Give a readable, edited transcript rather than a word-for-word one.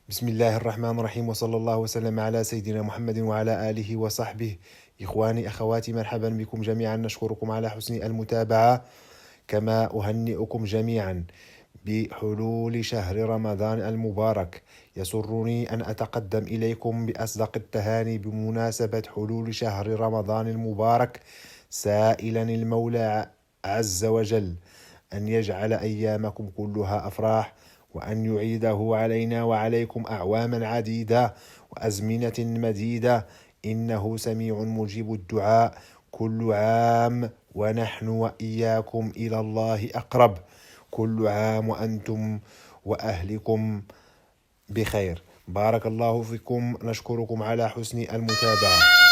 بسم الله الرحمن الرحيم، وصلى الله وسلم على سيدنا محمد وعلى آله وصحبه. إخواني أخواتي، مرحبا بكم جميعا. نشكركم على حسن المتابعة، كما أهنئكم جميعا بحلول شهر رمضان المبارك. يسرني أن أتقدم إليكم بأصدق التهاني بمناسبة حلول شهر رمضان المبارك، سائلا المولى عز وجل أن يجعل أيامكم كلها أفراح، وأن يعيده علينا وعليكم أعواما عديدة وأزمنة مديدة، إنه سميع مجيب الدعاء. كل عام ونحن وإياكم إلى الله أقرب. كل عام وأنتم وأهلكم بخير. بارك الله فيكم. نشكركم على حسن المتابعة.